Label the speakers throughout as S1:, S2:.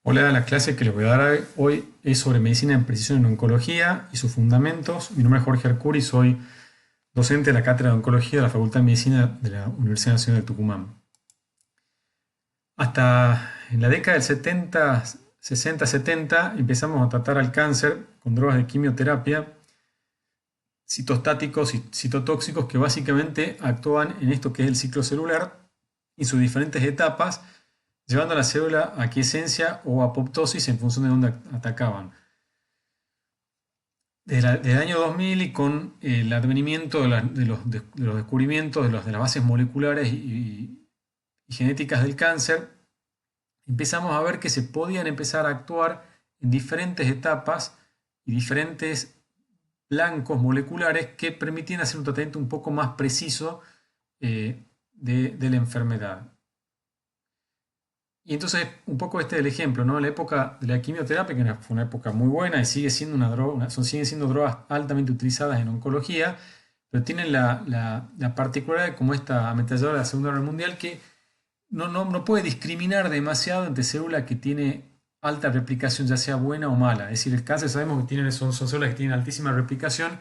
S1: Hola, la clase que les voy a dar hoy es sobre medicina de precisión en oncología y sus fundamentos. Mi nombre es Jorge Arcuri, soy docente de la Cátedra de Oncología de la Facultad de Medicina de la Universidad Nacional de Tucumán. Hasta en la década del 70, 60, 70 empezamos a tratar al cáncer con drogas de quimioterapia, citostáticos y citotóxicos que básicamente actúan en esto que es el ciclo celular y sus diferentes etapas, llevando a la célula a quiescencia o apoptosis en función de dónde atacaban. Desde el año 2000 y con el advenimiento de los descubrimientos de las bases moleculares y genéticas del cáncer, empezamos a ver que se podían empezar a actuar en diferentes etapas y diferentes blancos moleculares que permitían hacer un tratamiento un poco más preciso de la enfermedad. Y entonces, un poco este es el ejemplo, ¿no? La época de la quimioterapia, que fue una época muy buena y sigue siendo una droga, siguen siendo drogas altamente utilizadas en oncología, pero tienen la particularidad como esta ametralladora de la Segunda Guerra Mundial que no puede discriminar demasiado entre célula que tiene alta replicación, ya sea buena o mala. Es decir, el cáncer sabemos que son células que tienen altísima replicación,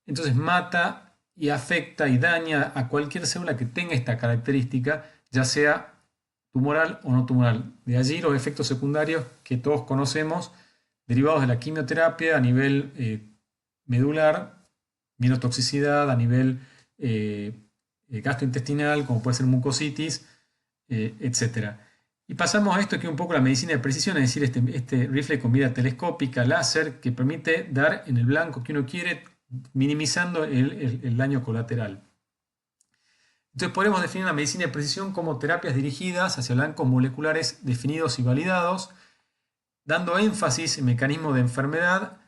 S1: entonces mata y afecta y daña a cualquier célula que tenga esta característica, ya sea tumoral o no tumoral. De allí los efectos secundarios que todos conocemos derivados de la quimioterapia a nivel medular, miotoxicidad, a nivel gastrointestinal, como puede ser mucositis, etc. Y pasamos a esto que es un poco la medicina de precisión, es decir, este rifle con mira telescópica, láser, que permite dar en el blanco que uno quiere, minimizando el daño colateral. Entonces podemos definir la medicina de precisión como terapias dirigidas hacia blancos moleculares definidos y validados, dando énfasis en mecanismos de enfermedad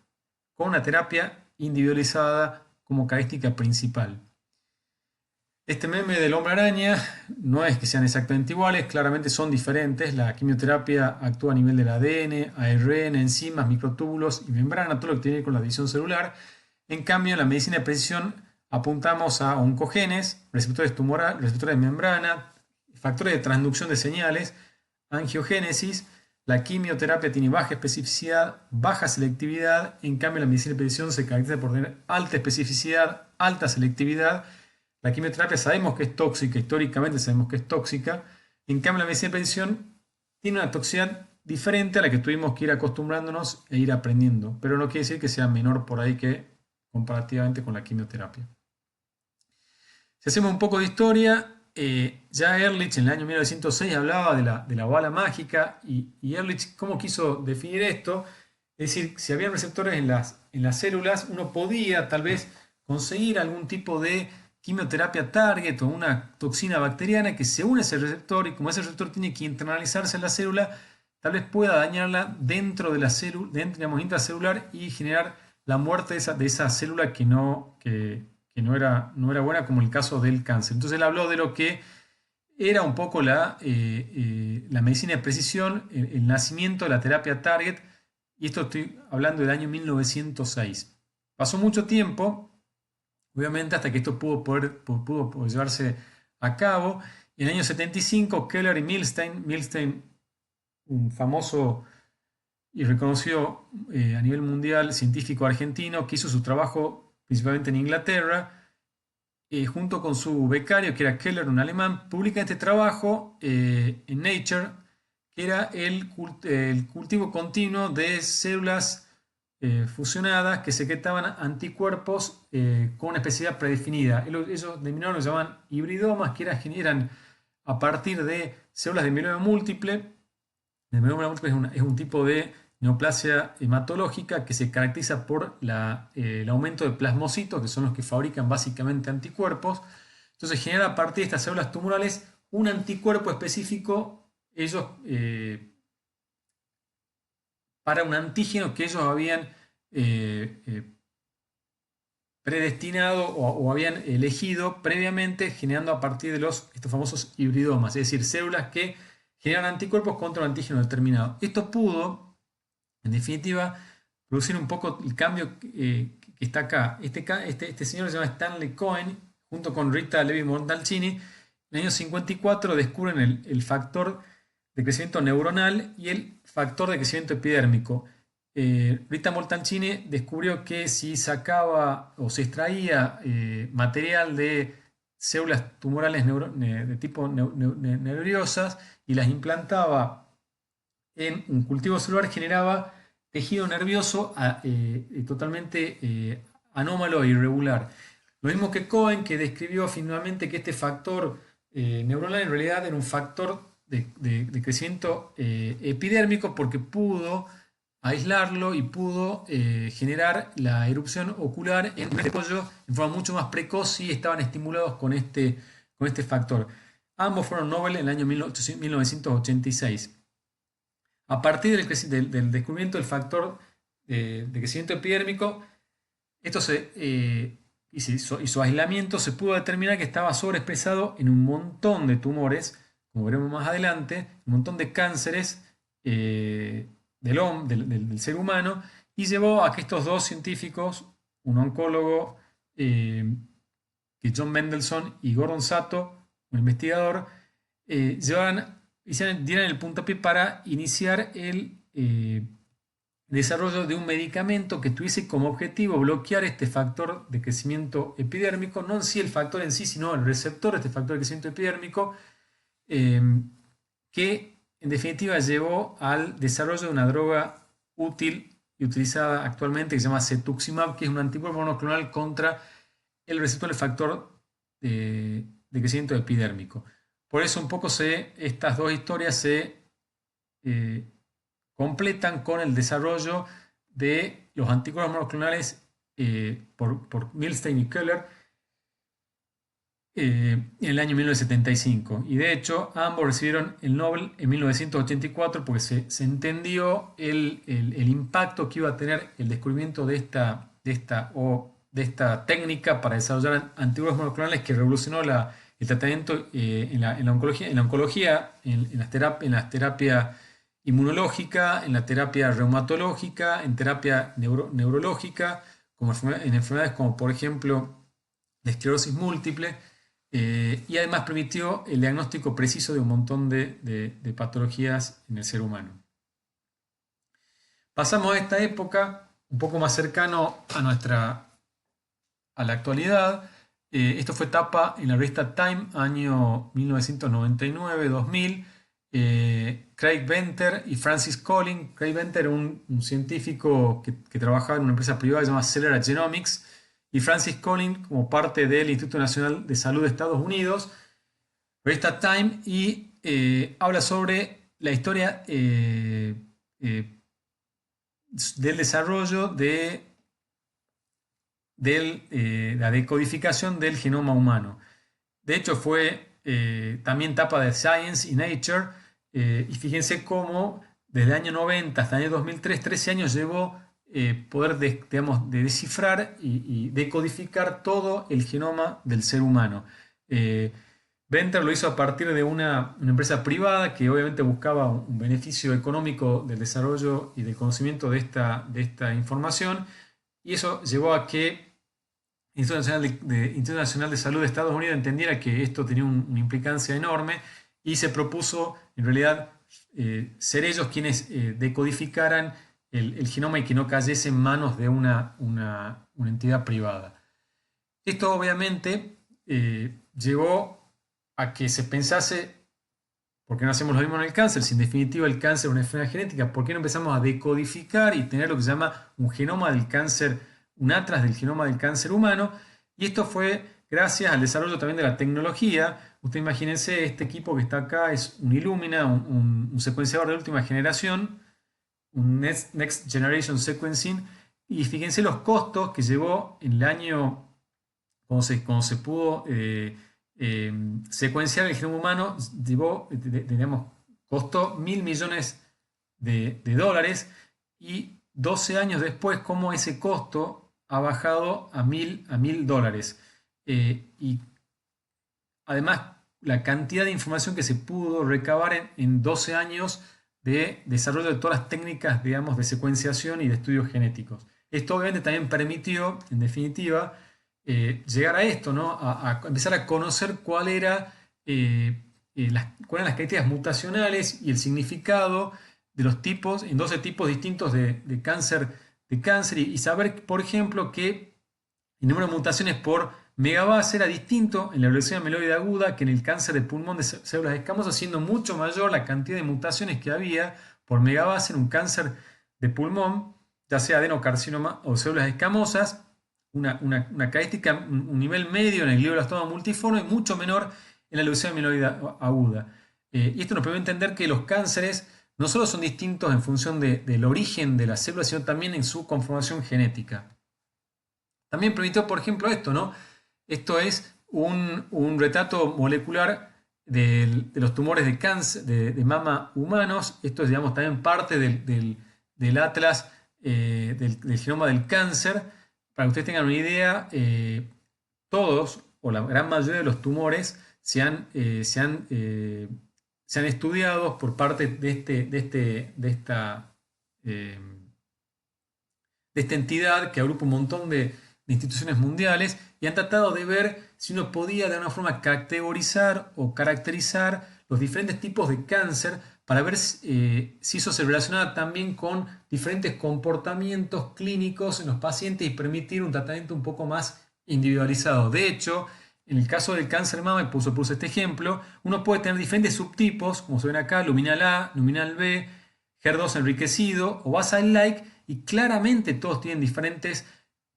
S1: con una terapia individualizada como característica principal. Este meme del hombre araña no es que sean exactamente iguales, claramente son diferentes. La quimioterapia actúa a nivel del ADN, ARN, enzimas, microtúbulos y membrana, todo lo que tiene que ver con la división celular. En cambio, en la medicina de precisión apuntamos a oncogenes, receptores tumorales, receptores de membrana, factores de transducción de señales, angiogénesis. La quimioterapia tiene baja especificidad, baja selectividad. En cambio, la medicina de precisión se caracteriza por tener alta especificidad, alta selectividad. La quimioterapia sabemos que es tóxica, históricamente sabemos que es tóxica. En cambio, la medicina de precisión tiene una toxicidad diferente a la que tuvimos que ir acostumbrándonos e ir aprendiendo, pero no quiere decir que sea menor por ahí que comparativamente con la quimioterapia. Si hacemos un poco de historia, ya Ehrlich en el año 1906 hablaba de la bala mágica y Ehrlich, ¿cómo quiso definir esto? Es decir, si había receptores en las células, uno podía tal vez conseguir algún tipo de quimioterapia target o una toxina bacteriana que se une a ese receptor y como ese receptor tiene que internalizarse en la célula, tal vez pueda dañarla dentro de la célula, digamos, intracelular y generar la muerte de esa célula que no era buena, como el caso del cáncer. Entonces él habló de lo que era un poco la medicina de precisión, el nacimiento de la terapia target, y esto estoy hablando del año 1906. Pasó mucho tiempo, obviamente, hasta que esto pudo llevarse a cabo. En el año 75, Keller y Milstein, un famoso y reconocido a nivel mundial científico argentino, que hizo su trabajo principalmente en Inglaterra, junto con su becario, que era Keller, un alemán, publica este trabajo en Nature, que era el cultivo continuo de células fusionadas que secretaban anticuerpos con una especificidad predefinida. Ellos denominaron, lo llamaban hibridomas, que eran a partir de células de mieloma múltiple. El mieloma múltiple es un tipo de neoplasia hematológica que se caracteriza por el aumento de plasmocitos, que son los que fabrican básicamente anticuerpos. Entonces genera a partir de estas células tumorales un anticuerpo específico, ellos para un antígeno que ellos habían predestinado o habían elegido previamente, generando a partir de estos famosos hibridomas, es decir, células que generan anticuerpos contra un antígeno determinado. Esto pudo, en definitiva, producir un poco el cambio que está acá. Este señor se llama Stanley Cohen, junto con Rita Levi Montalcini. En el año 54 descubren el factor de crecimiento neuronal y el factor de crecimiento epidérmico. Rita Moltancini descubrió que si sacaba o se extraía material de células tumorales de tipo nerviosas y las implantaba en un cultivo celular, generaba tejido nervioso totalmente anómalo e irregular. Lo mismo que Cohen, que describió finalmente que este factor neuronal en realidad era un factor de crecimiento epidérmico, porque pudo aislarlo y pudo generar la erupción ocular en un pollo en forma mucho más precoz y estaban estimulados con este factor. Ambos fueron Nobel en el año 1986. A partir del descubrimiento del factor de crecimiento epidérmico, y su aislamiento, se pudo determinar que estaba sobreexpresado en un montón de tumores, como veremos más adelante, un montón de cánceres del ser humano, y llevó a que estos dos científicos, un oncólogo, que John Mendelsohn, y Gordon Sato, un investigador, dieran el puntapié para iniciar el desarrollo de un medicamento que tuviese como objetivo bloquear este factor de crecimiento epidérmico, no en sí el factor en sí, sino el receptor de este factor de crecimiento epidérmico, que en definitiva llevó al desarrollo de una droga útil y utilizada actualmente que se llama cetuximab, que es un anticuerpo monoclonal contra el receptor del factor de crecimiento epidérmico. Por eso un poco estas dos historias se completan con el desarrollo de los anticuerpos monoclonales por Milstein y Keller en el año 1975. Y de hecho, ambos recibieron el Nobel en 1984 porque se entendió el impacto que iba a tener el descubrimiento de esta técnica para desarrollar anticuerpos monoclonales, que revolucionó el tratamiento en la oncología, en las terapias inmunológica, en la terapia reumatológica, en terapia neurológica, en enfermedades como por ejemplo la esclerosis múltiple, y además permitió el diagnóstico preciso de un montón de patologías en el ser humano. Pasamos a esta época un poco más cercano a la actualidad. Esto fue tapa en la revista Time, año 1999-2000. Craig Venter y Francis Collins. Craig Venter era un científico que trabajaba en una empresa privada llamada Celera Genomics, y Francis Collins como parte del Instituto Nacional de Salud de Estados Unidos, revista Time, y habla sobre la historia del desarrollo de la decodificación del genoma humano. De hecho, fue también tapa de Science y Nature, y fíjense cómo desde el año 90 hasta el año 2003, 13 años llevó poder de descifrar y decodificar todo el genoma del ser humano. Venter lo hizo a partir de una empresa privada que obviamente buscaba un beneficio económico del desarrollo y del conocimiento de esta información, y eso llevó a que el Instituto Nacional de Salud de Estados Unidos entendiera que esto tenía una implicancia enorme, y se propuso en realidad ser ellos quienes decodificaran el genoma y que no cayese en manos de una entidad privada. Esto obviamente llevó a que se pensase: ¿por qué no hacemos lo mismo en el cáncer? Si en definitiva el cáncer es una enfermedad genética, ¿por qué no empezamos a decodificar y tener lo que se llama un genoma del cáncer, un atlas del genoma del cáncer humano? Y esto fue gracias al desarrollo también de la tecnología. Ustedes imagínense, este equipo que está acá es un Illumina, un secuenciador de última generación, un Next Generation Sequencing, y fíjense los costos que llevó en el año, cuando se pudo secuenciar el genoma humano, costó $1.000 millones de dólares, y 12 años después, cómo ese costo ha bajado a $1.000. Y además, la cantidad de información que se pudo recabar en 12 años de desarrollo de todas las técnicas, digamos, de secuenciación y de estudios genéticos. Esto obviamente también permitió, en definitiva, llegar a esto, ¿no? A empezar a conocer cuál era cuáles eran las características mutacionales y el significado de los tipos, en 12 tipos distintos de cáncer, y saber, por ejemplo, que el número de mutaciones por megabase era distinto en la leucemia mieloide aguda que en el cáncer de pulmón de células escamosas, siendo mucho mayor la cantidad de mutaciones que había por megabase en un cáncer de pulmón, ya sea adenocarcinoma o células escamosas, una característica, un nivel medio en el glioblastoma multiforme y mucho menor en la leucemia mieloide aguda. Y esto nos permite entender que los cánceres no solo son distintos en función del origen de las células, sino también en su conformación genética. También permitió, por ejemplo, esto, ¿no? Esto es un retrato molecular de los tumores de cáncer de mama humanos. Esto es, digamos, también parte del atlas del genoma del cáncer. Para que ustedes tengan una idea, todos o la gran mayoría de los tumores se han estudiado por parte de esta entidad que agrupa un montón de instituciones mundiales y han tratado de ver si uno podía de alguna forma categorizar o caracterizar los diferentes tipos de cáncer para ver si eso se relacionaba también con diferentes comportamientos clínicos en los pacientes y permitir un tratamiento un poco más individualizado. De hecho, en el caso del cáncer de mama, y puse este ejemplo, uno puede tener diferentes subtipos, como se ven acá, luminal A, luminal B, HER2 enriquecido o basal-like, y claramente todos tienen diferentes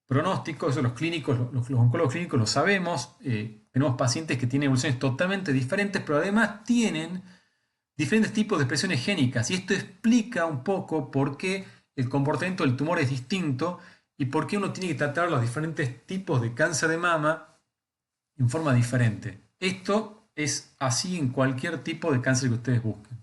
S1: pronósticos. Eso los clínicos, los oncólogos clínicos lo sabemos. Tenemos pacientes que tienen evoluciones totalmente diferentes, pero además tienen diferentes tipos de expresiones génicas. Y esto explica un poco por qué el comportamiento del tumor es distinto y por qué uno tiene que tratar los diferentes tipos de cáncer de mama en forma diferente. Esto es así en cualquier tipo de cáncer que ustedes busquen.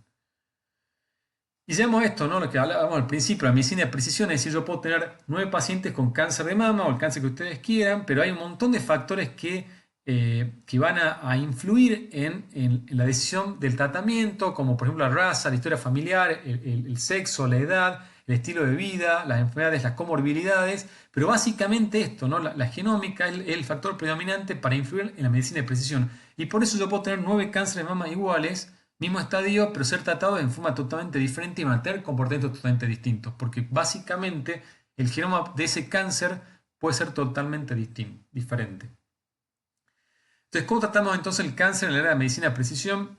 S1: Y sabemos esto, ¿no? Lo que hablábamos al principio, la medicina de precisión, es decir, yo puedo tener 9 pacientes con cáncer de mama o el cáncer que ustedes quieran, pero hay un montón de factores que van a influir en la decisión del tratamiento, como por ejemplo la raza, la historia familiar, el sexo, la edad, el estilo de vida, las enfermedades, las comorbilidades, pero básicamente esto, ¿no? La genómica es el factor predominante para influir en la medicina de precisión. Y por eso yo puedo tener 9 cánceres de mama iguales, mismo estadio, pero ser tratados en forma totalmente diferente y mantener comportamientos totalmente distintos, porque básicamente el genoma de ese cáncer puede ser totalmente diferente. Entonces, ¿cómo tratamos entonces el cáncer en el área de medicina de precisión?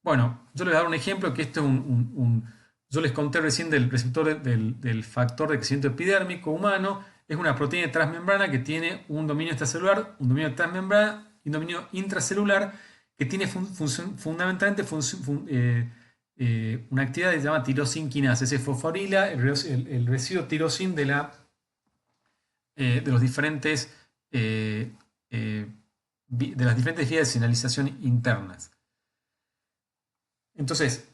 S1: Bueno, yo les voy a dar un ejemplo, que esto es yo les conté recién del receptor del factor de crecimiento epidérmico humano. Es una proteína transmembrana que tiene un dominio extracelular, un dominio transmembrana y un dominio intracelular, que tiene fundamentalmente una actividad que se llama tirosinquinasa. Se fosforila el residuo tirosin de los diferentes de las diferentes vías de señalización internas. Entonces,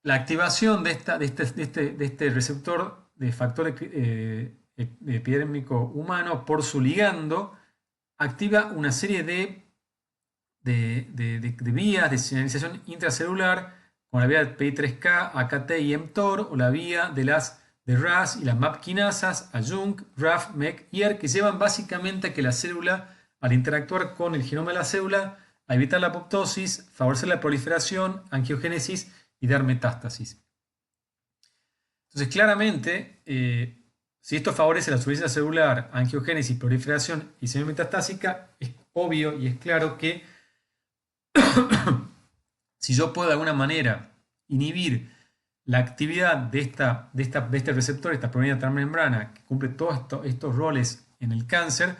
S1: la activación de este receptor de factor epidérmico humano por su ligando activa una serie de vías de señalización intracelular, como la vía de PI3K, AKT y mTOR, o la vía de RAS y las MAP quinasas, ADJUNC, RAF, MEK y ER, que llevan básicamente a que la célula, al interactuar con el genoma de la célula, a evitar la apoptosis, favorecer la proliferación, angiogénesis y dar metástasis. Entonces, claramente, si esto favorece la supervivencia celular, angiogénesis, proliferación y semimetastásica, es obvio y es claro que si yo puedo de alguna manera inhibir la actividad de este receptor, esta proteína transmembrana, que cumple todos estos roles en el cáncer,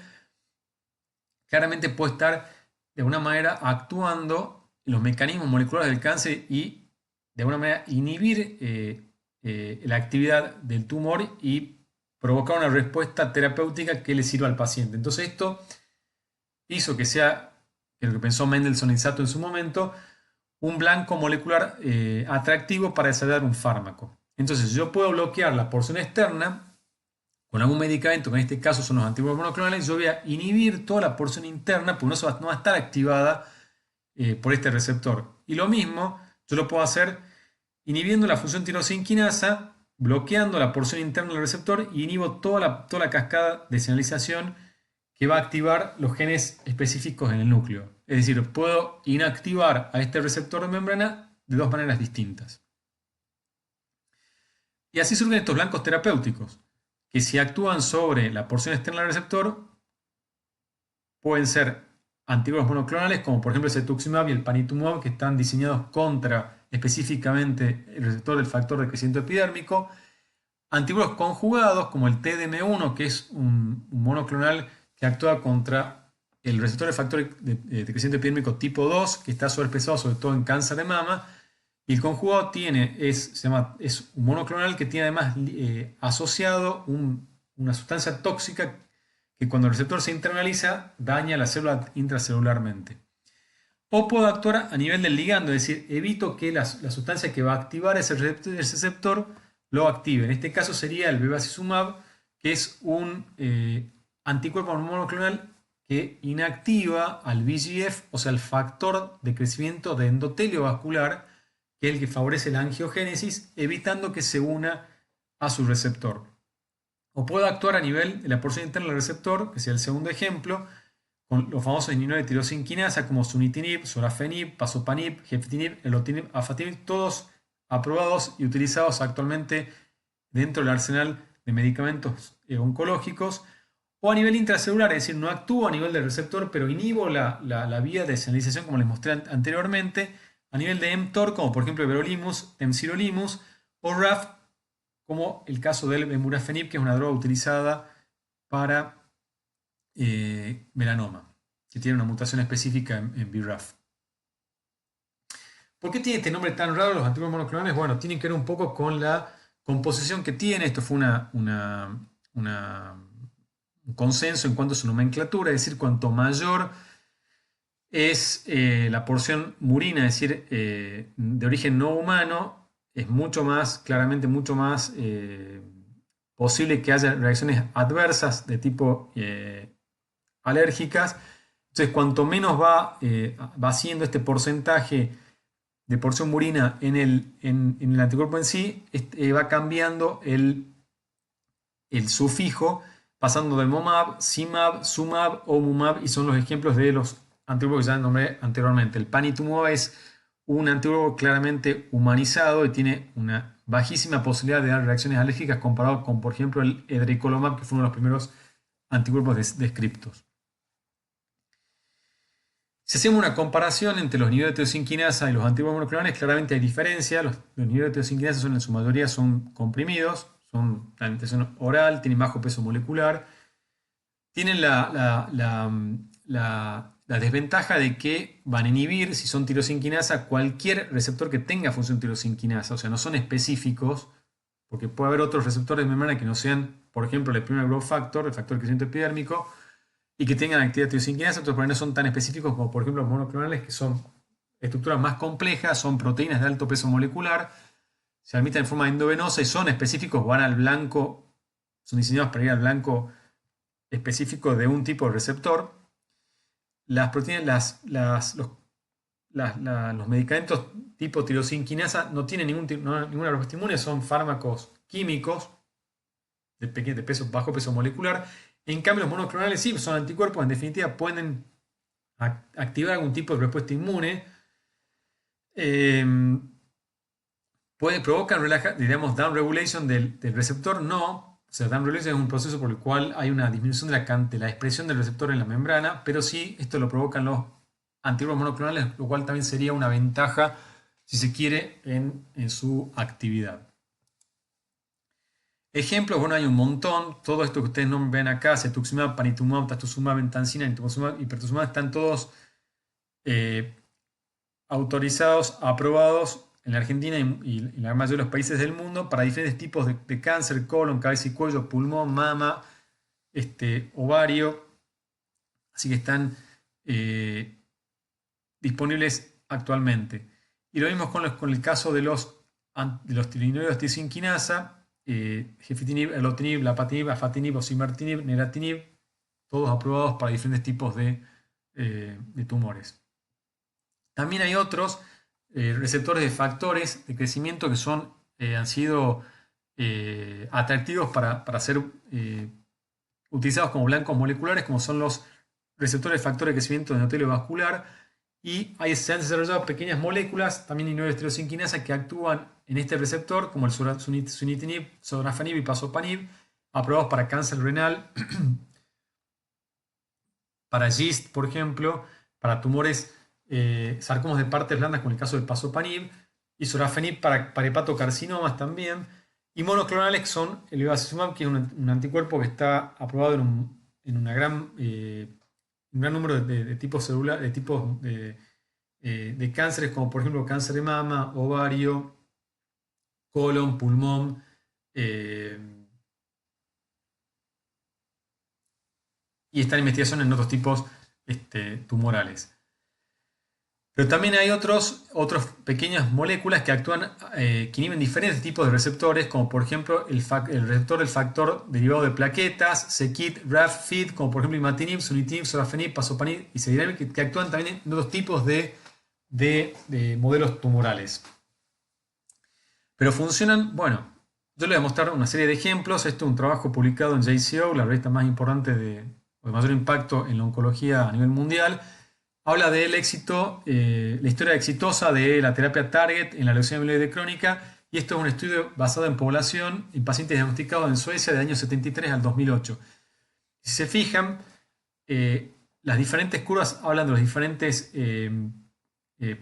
S1: claramente puedo estar de alguna manera actuando en los mecanismos moleculares del cáncer y de alguna manera inhibir la actividad del tumor y provocar una respuesta terapéutica que le sirva al paciente. Entonces esto hizo que sea, lo que pensó Mendelssohn y Sato en su momento, un blanco molecular atractivo para desarrollar un fármaco. Entonces yo puedo bloquear la porción externa con algún medicamento, que en este caso son los anticuerpos monoclonales. Yo voy a inhibir toda la porción interna, porque no va a estar activada por este receptor. Y lo mismo yo lo puedo hacer inhibiendo la función tirosinquinasa, bloqueando la porción interna del receptor, y inhibo toda la cascada de señalización que va a activar los genes específicos en el núcleo. Es decir, puedo inactivar a este receptor de membrana de dos maneras distintas. Y así surgen estos blancos terapéuticos, que si actúan sobre la porción externa del receptor, pueden ser anticuerpos monoclonales, como por ejemplo el cetuximab y el panitumumab, que están diseñados contra específicamente el receptor del factor de crecimiento epidérmico. Anticuerpos conjugados, como el TDM1, que es un monoclonal que actúa contra el receptor del factor de crecimiento epidérmico tipo 2, que está sobreexpresado sobre todo en cáncer de mama. Y el conjugado es un monoclonal que tiene además asociado una sustancia tóxica que cuando el receptor se internaliza daña la célula intracelularmente. O puedo actuar a nivel del ligando, es decir, evito que la sustancia que va a activar ese receptor lo active. En este caso sería el bevacizumab, que es un anticuerpo monoclonal que inactiva al VEGF, o sea, el factor de crecimiento de endotelio vascular, que es el que favorece la angiogénesis, evitando que se una a su receptor. O puedo actuar a nivel de la porción interna del receptor, que sea el segundo ejemplo, con los famosos inhibidores de tirosin quinasa como sunitinib, sorafenib, pazopanib, gefitinib, elotinib, afatinib, todos aprobados y utilizados actualmente dentro del arsenal de medicamentos oncológicos. O a nivel intracelular, es decir, no actúo a nivel del receptor, pero inhibo la vía de señalización como les mostré anteriormente, a nivel de mTOR, como por ejemplo everolimus, temsirolimus, o RAF, como el caso del vemurafenib, que es una droga utilizada para melanoma, que tiene una mutación específica en BRAF. ¿Por qué tiene este nombre tan raro los anticuerpos monoclonales? Bueno, tienen que ver un poco con la composición que tiene. Esto fue un consenso en cuanto a su nomenclatura, es decir, cuanto mayor es la porción murina, es decir, de origen no humano, es mucho más, claramente mucho más posible que haya reacciones adversas de tipo alérgicas. Entonces, cuanto menos va siendo este porcentaje de porción murina en el anticuerpo en sí, va cambiando el sufijo, pasando de MOMAB, CIMAB, SUMAB o MUMAB, y son los ejemplos de los anticuerpos que ya nombré anteriormente. El panitumumab es un anticuerpo claramente humanizado y tiene una bajísima posibilidad de dar reacciones alérgicas comparado con, por ejemplo, el edricolumab, que fue uno de los primeros anticuerpos descriptos. Si hacemos una comparación entre los niveles de tirosin quinasa y los anticuerpos monoclonales, claramente hay diferencia. Los niveles de tirosin quinasa en su mayoría son comprimidos, son la administración oral, tienen bajo peso molecular. Tienen la desventaja de que van a inhibir, si son tirosin quinasa, cualquier receptor que tenga función tirosin quinasa. O sea, no son específicos, porque puede haber otros receptores de membrana que no sean, por ejemplo, el primer growth factor, el factor de crecimiento epidérmico, y que tengan actividad tirosin quinasa, otros por ahí no son tan específicos como por ejemplo los monoclonales, que son estructuras más complejas, son proteínas de alto peso molecular, se admiten en forma endovenosa y son específicos, van al blanco, son diseñados para ir al blanco específico de un tipo de receptor. Las proteínas, los medicamentos tipo tirosin quinasa no tienen ninguna respuesta inmune, son fármacos químicos de bajo peso molecular. En cambio, los monoclonales sí son anticuerpos, en definitiva pueden activar algún tipo de respuesta inmune. Provocan, digamos, downregulation del receptor, no. O sea, downregulation es un proceso por el cual hay una disminución de la expresión del receptor en la membrana, pero sí esto lo provocan los anticuerpos monoclonales, lo cual también sería una ventaja, si se quiere, en su actividad. Ejemplos, bueno, hay un montón. Todo esto que ustedes no ven acá, cetuximab, panitumumab, trastuzumab, bentancina, inotuzumab y pertuzumab, están todos autorizados, aprobados en la Argentina y la mayoría de los países del mundo para diferentes tipos de cáncer, colon, cabeza y cuello, pulmón, mama, ovario. Así que están disponibles actualmente. Y lo mismo con el caso de los inhibidores de tirosin quinasa, gefitinib, erlotinib, lapatinib, afatinib, osimertinib, neratinib, todos aprobados para diferentes tipos de tumores. También hay otros receptores de factores de crecimiento que han sido atractivos para ser utilizados como blancos moleculares, como son los receptores de factor de crecimiento de endotelio vascular, y se han desarrollado pequeñas moléculas, también inhibidores que actúan en este receptor, como el sunitinib, sorafenib y pazopanib, aprobados para cáncer renal, para GIST, por ejemplo, para tumores sarcomos de partes blandas, como el caso del pazopanib, y sorafenib para hepatocarcinomas también, y monoclonales que son el bevacizumab, que es un anticuerpo que está aprobado en un gran número de tipos celulares, de tipos de cánceres, como por ejemplo cáncer de mama, ovario, colon, pulmón, y está en investigación en otros tipos tumorales. Pero también hay otras pequeñas moléculas que actúan, que inhiben diferentes tipos de receptores, como por ejemplo el receptor del factor derivado de plaquetas, c-KIT, RAF-FID, como por ejemplo imatinib, sunitinib, sorafenib, pazopanib y cediranib, que actúan también en otros tipos de modelos tumorales. Pero funcionan, bueno, yo les voy a mostrar una serie de ejemplos. Esto es un trabajo publicado en JCO, la revista más importante de mayor impacto en la oncología a nivel mundial. Habla del éxito, la historia exitosa de la terapia Target en la leucemia mieloide crónica, y esto es un estudio basado en población en pacientes diagnosticados en Suecia de año 73 al 2008. Si se fijan, las diferentes curvas hablan de los diferentes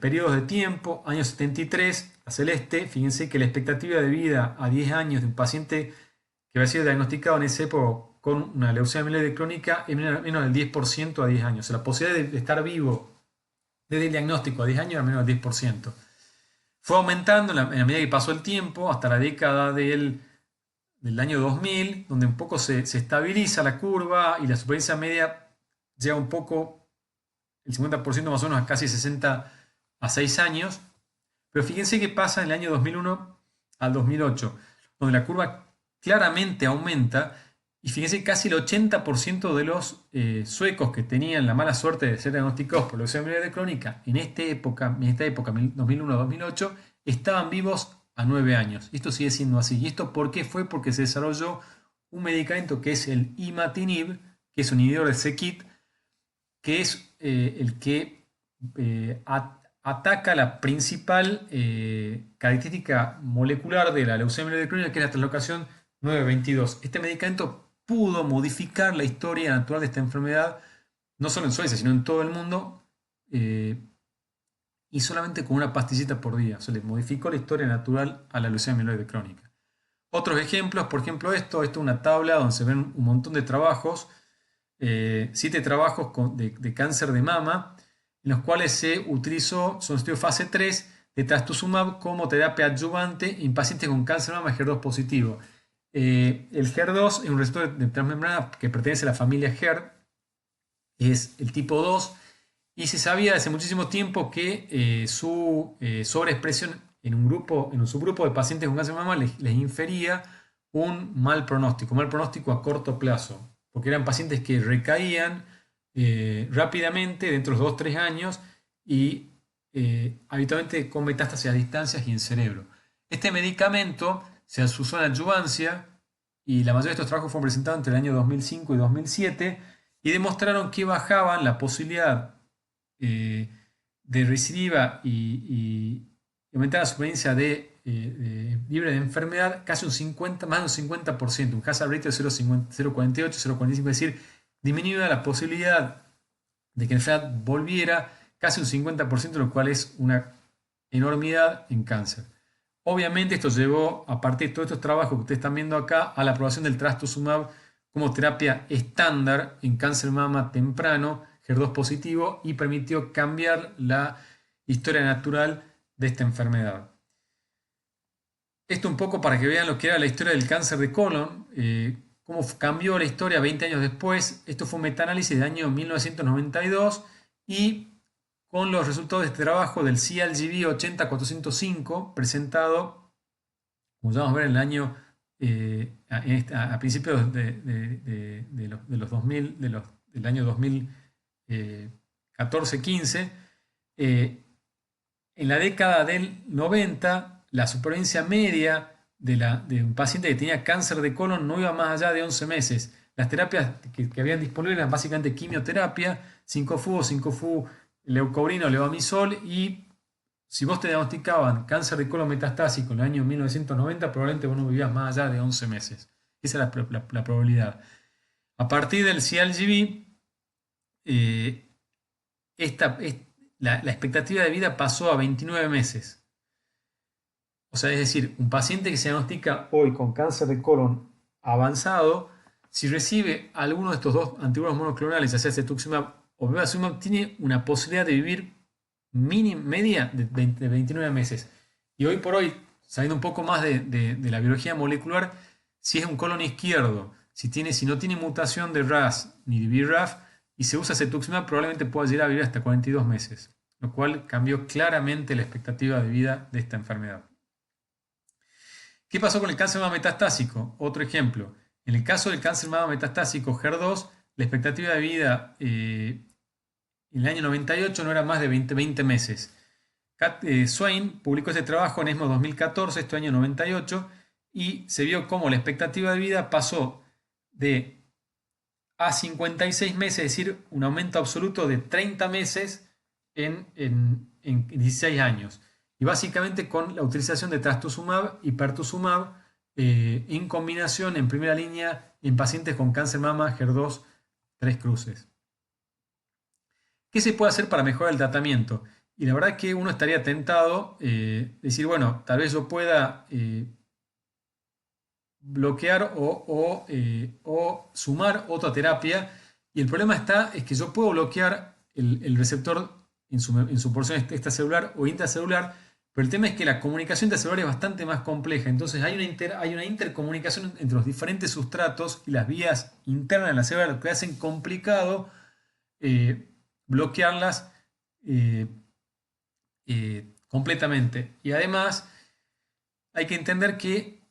S1: periodos de tiempo. Año 73, la celeste, fíjense que la expectativa de vida a 10 años de un paciente que había sido diagnosticado en esa época con una leucemia mieloide crónica es menos del 10% a 10 años. O sea, la posibilidad de estar vivo desde el diagnóstico a 10 años era menos del 10%. Fue aumentando en la medida que pasó el tiempo, hasta la década del año 2000, donde un poco se estabiliza la curva y la supervivencia media llega un poco, el 50% más o menos, a casi 60 a 6 años. Pero fíjense qué pasa en el año 2001 al 2008, donde la curva claramente aumenta. Y fíjense, casi el 80% de los suecos que tenían la mala suerte de ser diagnosticados por leucemia mieloide crónica en esta época 2001-2008, estaban vivos a 9 años. Esto sigue siendo así. ¿Y esto por qué fue? Porque se desarrolló un medicamento que es el imatinib, que es un inhibidor de c-KIT, que es el que ataca la principal característica molecular de la leucemia mieloide crónica, que es la translocación 922. Este medicamento pudo modificar la historia natural de esta enfermedad, no solo en Suecia, sino en todo el mundo, y solamente con una pastillita por día. O sea, le modificó la historia natural a la leucemia mieloide crónica. Otros ejemplos, por ejemplo esto es una tabla donde se ven un montón de trabajos, 7 trabajos de cáncer de mama, en los cuales se utilizó, son estudios fase 3, de trastuzumab como terapia adyuvante en pacientes con cáncer de mama HER2 positivo. El HER2 es un receptor de transmembrana que pertenece a la familia HER, es el tipo 2, y se sabía hace muchísimo tiempo que su sobreexpresión en un subgrupo de pacientes con cáncer de mama les infería un mal pronóstico a corto plazo, porque eran pacientes que recaían rápidamente dentro de los 2-3 años y habitualmente con metástasis a distancias y en cerebro. Este medicamento se usó en adjuvancia y la mayoría de estos trabajos fueron presentados entre el año 2005 y 2007 y demostraron que bajaban la posibilidad de recidiva y aumentaban la supervivencia libre de enfermedad casi más de un 50%, un hazard ratio de 0,48, 0,45, es decir, disminuía la posibilidad de que la enfermedad volviera casi un 50%, lo cual es una enormidad en cáncer. Obviamente esto llevó, a partir de todos estos trabajos que ustedes están viendo acá, a la aprobación del trastuzumab como terapia estándar en cáncer de mama temprano, HER2 positivo, y permitió cambiar la historia natural de esta enfermedad. Esto un poco para que vean lo que era la historia del cáncer de colon, cómo cambió la historia 20 años después. Esto fue un metaanálisis del año 1992 y con los resultados de este trabajo del CLGB 80405, presentado, como ya vamos a ver, en el año, a principios de los 2000, del año 2014-15, en la década del 90, la supervivencia media de un paciente que tenía cáncer de colon no iba más allá de 11 meses. las terapias que habían disponibles eran básicamente quimioterapia, 5-FU o 5-FU, leucobrina o levamisol, y si vos te diagnosticaban cáncer de colon metastásico en el año 1990, probablemente vos no vivías más allá de 11 meses. Esa es la probabilidad. A partir del CALGB, eh, la expectativa de vida pasó a 29 meses. O sea, es decir, un paciente que se diagnostica hoy con cáncer de colon avanzado, si recibe alguno de estos dos anticuerpos monoclonales, ya sea cetuximab o bevacizumab, tiene una posibilidad de vivir media de 29 meses. Y hoy por hoy, sabiendo un poco más de la biología molecular, si es un colon izquierdo, si no tiene mutación de RAS ni de BRAF y se usa cetuximab, probablemente pueda llegar a vivir hasta 42 meses, lo cual cambió claramente la expectativa de vida de esta enfermedad. ¿Qué pasó con el cáncer de mama metastásico? Otro ejemplo. En el caso del cáncer de mama metastásico HER2, la expectativa de vida en el año 98 no era más de 20 meses. Swain publicó este trabajo en ESMO 2014, este año 98, y se vio cómo la expectativa de vida pasó de a 56 meses, es decir, un aumento absoluto de 30 meses en 16 años. Y básicamente con la utilización de trastuzumab y pertuzumab en combinación en primera línea en pacientes con cáncer mama HER2 3 cruces. ¿Qué se puede hacer para mejorar el tratamiento? Y la verdad que uno estaría tentado decir, bueno, tal vez yo pueda bloquear o sumar otra terapia. Y el problema es que yo puedo bloquear el receptor en su porción extracelular o intracelular, pero el tema es que la comunicación intracelular es bastante más compleja. Entonces hay una intercomunicación entre los diferentes sustratos y las vías internas de la célula, lo que hacen complicado bloquearlas completamente. Y además hay que entender que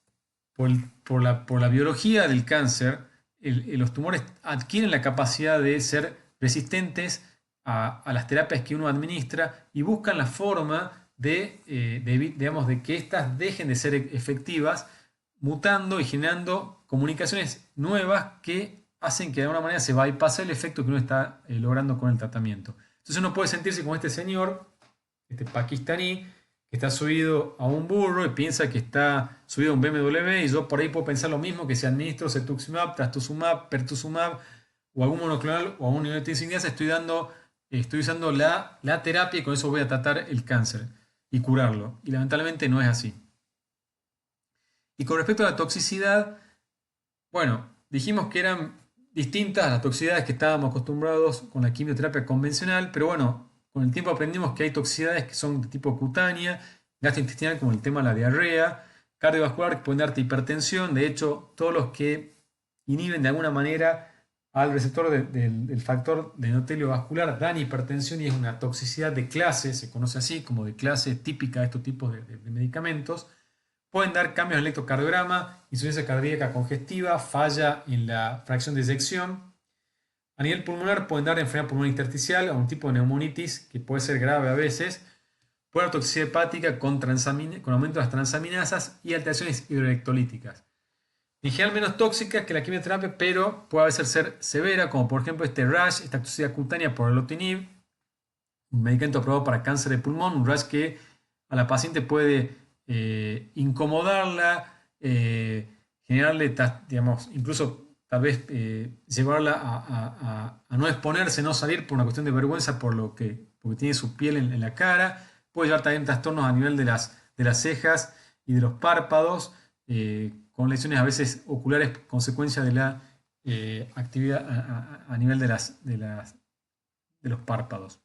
S1: por la biología del cáncer, los tumores adquieren la capacidad de ser resistentes a las terapias que uno administra y buscan la forma digamos, de que éstas dejen de ser efectivas, mutando y generando comunicaciones nuevas que hacen que de alguna manera se bypasse el efecto que uno está logrando con el tratamiento. Entonces uno puede sentirse como este señor, este pakistaní, que está subido a un burro y piensa que está subido a un BMW, y yo por ahí puedo pensar lo mismo, que si administro cetuximab, trastuzumab, pertuzumab o algún monoclonal o algún neotensindiasa, estoy usando la terapia y con eso voy a tratar el cáncer y curarlo. Y lamentablemente no es así. Y con respecto a la toxicidad, bueno, dijimos que eran distintas las toxicidades que estábamos acostumbrados con la quimioterapia convencional, pero bueno, con el tiempo aprendimos que hay toxicidades que son de tipo cutánea, gastrointestinal como el tema de la diarrea, cardiovascular que pueden darte hipertensión. De hecho, todos los que inhiben de alguna manera al receptor del factor de endotelio vascular dan hipertensión y es una toxicidad de clase, se conoce así como de clase típica de estos tipos de medicamentos. Pueden dar cambios en el electrocardiograma, insuficiencia cardíaca congestiva, falla en la fracción de eyección. A nivel pulmonar pueden dar enfermedad pulmonar intersticial o un tipo de neumonitis que puede ser grave a veces. Puede dar toxicidad hepática con aumento de las transaminasas y alteraciones hidroelectrolíticas. En general menos tóxica que la quimioterapia, pero puede a veces ser severa, como por ejemplo este rash, esta toxicidad cutánea por erlotinib, un medicamento aprobado para cáncer de pulmón, un rash que a la paciente puede incomodarla, generarle, digamos, incluso tal vez llevarla a no exponerse, no salir por una cuestión de vergüenza porque tiene su piel en la cara. Puede llevar también trastornos a nivel de las cejas y de los párpados, con lesiones a veces oculares, consecuencia de la actividad a nivel de los párpados.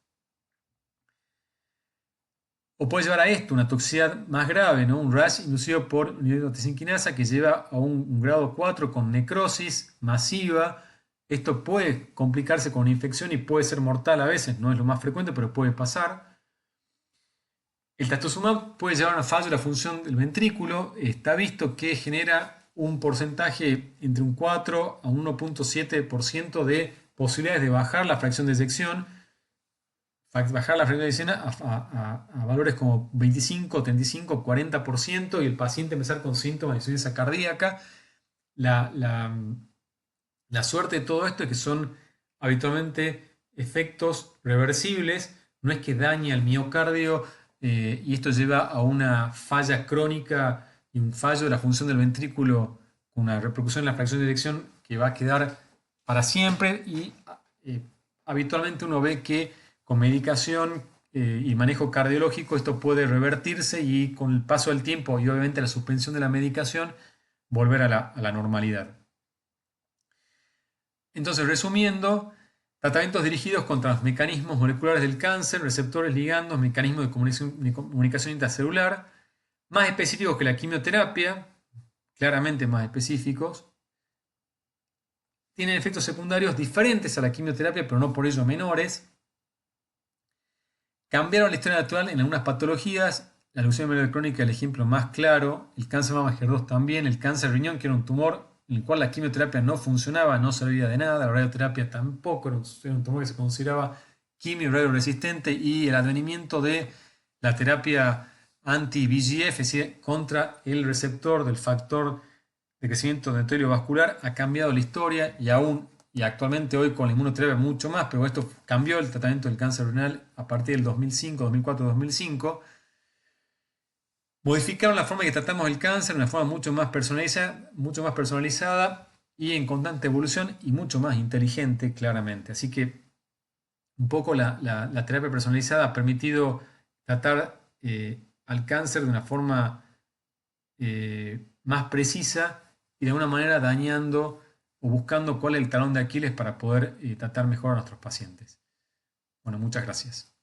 S1: O puede llevar a esto una toxicidad más grave, ¿no? Un rash inducido por nitroglicerina que lleva a un grado 4 con necrosis masiva. Esto puede complicarse con una infección y puede ser mortal a veces, no es lo más frecuente, pero puede pasar. El trastuzumab puede llevar a una falla de la función del ventrículo. Está visto que genera un porcentaje entre un 4 a un 1.7% de posibilidades de bajar la fracción de eyección, bajar la frecuencia de a valores como 25, 35, 40% y el paciente empezar con síntomas de insuficiencia cardíaca. La La suerte de todo esto es que son habitualmente efectos reversibles, no es que dañe al miocardio y esto lleva a una falla crónica y un fallo de la función del ventrículo con una repercusión en la fracción de eyección que va a quedar para siempre y eh, habitualmente uno ve que con medicación y manejo cardiológico esto puede revertirse y con el paso del tiempo y obviamente la suspensión de la medicación volver a la normalidad. Entonces, resumiendo, tratamientos dirigidos contra los mecanismos moleculares del cáncer, receptores, ligandos, mecanismos de comunicación intracelular, más específicos que la quimioterapia, claramente más específicos, tienen efectos secundarios diferentes a la quimioterapia, pero no por ello menores. Cambiaron la historia natural en algunas patologías, la leucemia mieloide crónica es el ejemplo más claro, el cáncer de mama HER2 también, el cáncer de riñón, que era un tumor en el cual la quimioterapia no funcionaba, no servía de nada, la radioterapia tampoco, era un tumor que se consideraba quimio radioresistente, y el advenimiento de la terapia anti-VEGF, es decir, contra el receptor del factor de crecimiento del endotelio vascular, ha cambiado la historia y actualmente hoy con la inmunoterapia mucho más, pero esto cambió el tratamiento del cáncer renal a partir del 2005, 2004, 2005. Modificaron la forma que tratamos el cáncer de una forma mucho más personalizada y en constante evolución y mucho más inteligente, claramente. Así que un poco la terapia personalizada ha permitido tratar al cáncer de una forma más precisa y de alguna manera dañando o buscando cuál es el talón de Aquiles para poder tratar mejor a nuestros pacientes. Bueno, muchas gracias.